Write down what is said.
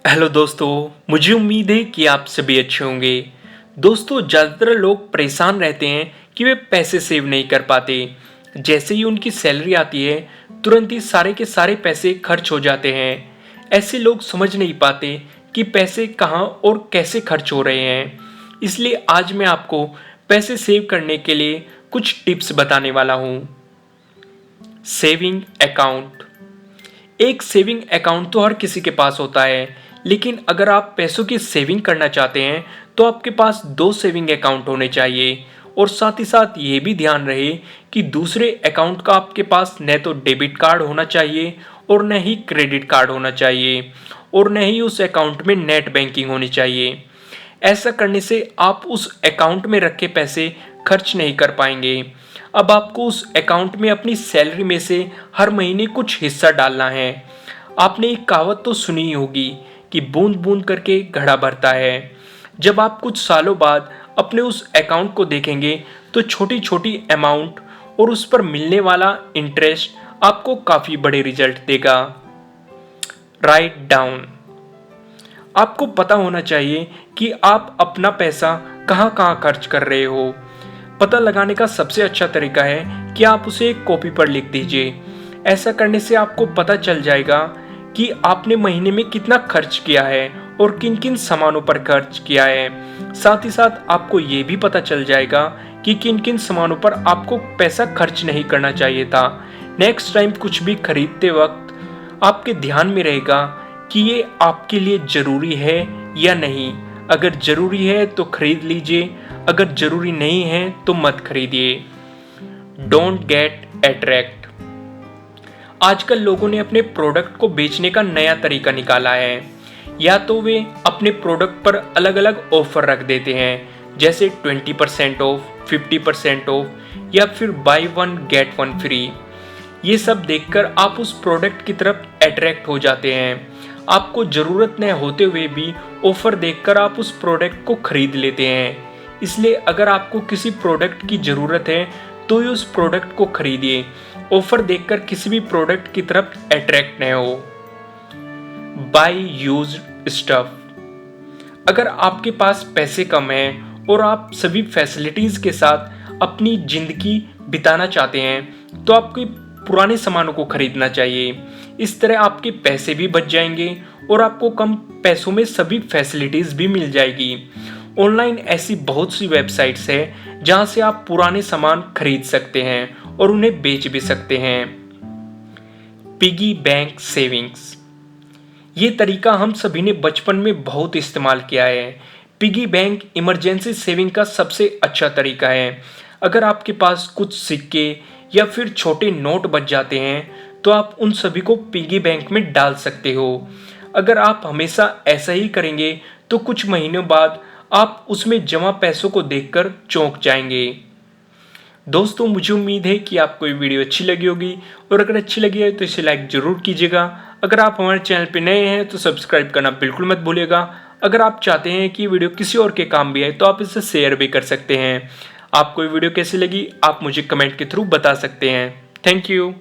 Hello दोस्तों, मुझे उम्मीद है कि आप सभी अच्छे होंगे। दोस्तों, ज़्यादातर लोग परेशान रहते हैं कि वे पैसे सेव नहीं कर पाते। जैसे ही उनकी सैलरी आती है, तुरंत ही सारे के सारे पैसे खर्च हो जाते हैं। ऐसे लोग समझ नहीं पाते कि पैसे कहाँ और कैसे खर्च हो रहे हैं। इसलिए आज मैं आपको पैसे सेव करने के लिए कुछ टिप्स बताने वाला हूँ। Saving account. एक सेविंग अकाउंट तो हर किसी के पास होता है, लेकिन अगर आप पैसों की सेविंग करना चाहते हैं तो आपके पास दो सेविंग अकाउंट होने चाहिए। और साथ ही साथ ये भी ध्यान रहे कि दूसरे अकाउंट का आपके पास न तो डेबिट कार्ड होना चाहिए और न ही क्रेडिट कार्ड होना चाहिए, और न ही उस अकाउंट में नेट बैंकिंग होनी चाहिए। ऐसा करने से आप उस अकाउंट में रखे पैसे खर्च नहीं कर पाएंगे। अब आपको उस अकाउंट में अपनी सैलरी में से हर महीने कुछ हिस्सा डालना है। आपने एक कहावत तो सुनी ही होगी कि बूंद बूंद करके घड़ा भरता है। जब आप कुछ सालों बाद अपने उस अकाउंट को देखेंगे तो छोटी छोटी अमाउंट और उस पर मिलने वाला इंटरेस्ट आपको काफ़ी बड़े रिजल्ट देगा। Write down. आपको पता होना चाहिए कि आप अपना पैसा कहाँ कहाँ खर्च कर रहे हो। पता लगाने का सबसे अच्छा तरीका है कि आप उसे एक कॉपी पर लिख दीजिए। ऐसा करने से आपको पता चल जाएगा कि आपने महीने में कितना खर्च किया है और किन किन सामानों पर खर्च किया है। साथ ही साथ आपको ये भी पता चल जाएगा कि किन किन सामानों पर आपको पैसा खर्च नहीं करना चाहिए था। नेक्स्ट टाइम कुछ भी खरीदते वक्त आपके ध्यान में रहेगा कि ये आपके लिए ज़रूरी है या नहीं। अगर ज़रूरी है तो खरीद लीजिए, अगर ज़रूरी नहीं है तो मत खरीदिए। Don't get attract. आजकल लोगों ने अपने प्रोडक्ट को बेचने का नया तरीका निकाला है। या तो वे अपने प्रोडक्ट पर अलग अलग ऑफर रख देते हैं, जैसे 20% ऑफ, 50% ऑफ, या फिर by one get one free. ये सब देखकर आप उस प्रोडक्ट की तरफ अट्रैक्ट हो जाते हैं। आपको ज़रूरत न होते हुए भी ऑफर देखकर आप उस प्रोडक्ट को खरीद लेते हैं। इसलिए अगर आपको किसी प्रोडक्ट की ज़रूरत है तो ही उस प्रोडक्ट को खरीदिए। ऑफर देखकर किसी भी प्रोडक्ट की तरफ अट्रैक्ट न हो। Buy used stuff. अगर आपके पास पैसे कम हैं और आप सभी फैसिलिटीज़ के साथ अपनी ज़िंदगी बिताना चाहते हैं तो आपको पुराने सामानों को खरीदना चाहिए। इस तरह आपके पैसे भी बच जाएंगे और आपको कम पैसों में सभी फैसिलिटीज़ भी मिल जाएगी। ऑनलाइन ऐसी बहुत सी वेबसाइट्स हैं जहां से आप पुराने सामान खरीद सकते हैं और उन्हें बेच भी सकते हैं। Piggy bank savings. ये तरीका हम सभी ने बचपन में बहुत इस्तेमाल किया है। पिगी बैंक इमरजेंसी सेविंग का सबसे अच्छा तरीका है। अगर आपके पास कुछ सिक्के या फिर छोटे नोट बच जाते हैं तो आप उन सभी को पिगी बैंक में डाल सकते हो। अगर आप हमेशा ऐसा ही करेंगे तो कुछ महीनों बाद आप उसमें जमा पैसों को देखकर चौंक जाएंगे। दोस्तों, मुझे उम्मीद है कि आपको ये वीडियो अच्छी लगी होगी, और अगर अच्छी लगी है तो इसे लाइक ज़रूर कीजिएगा। अगर आप हमारे चैनल पर नए हैं तो सब्सक्राइब करना बिल्कुल मत भूलिएगा। अगर आप चाहते हैं कि वीडियो किसी और के काम भी आए तो आप इसे शेयर भी कर सकते हैं। आपको ये वीडियो कैसी लगी आप मुझे कमेंट के थ्रू बता सकते हैं। Thank you.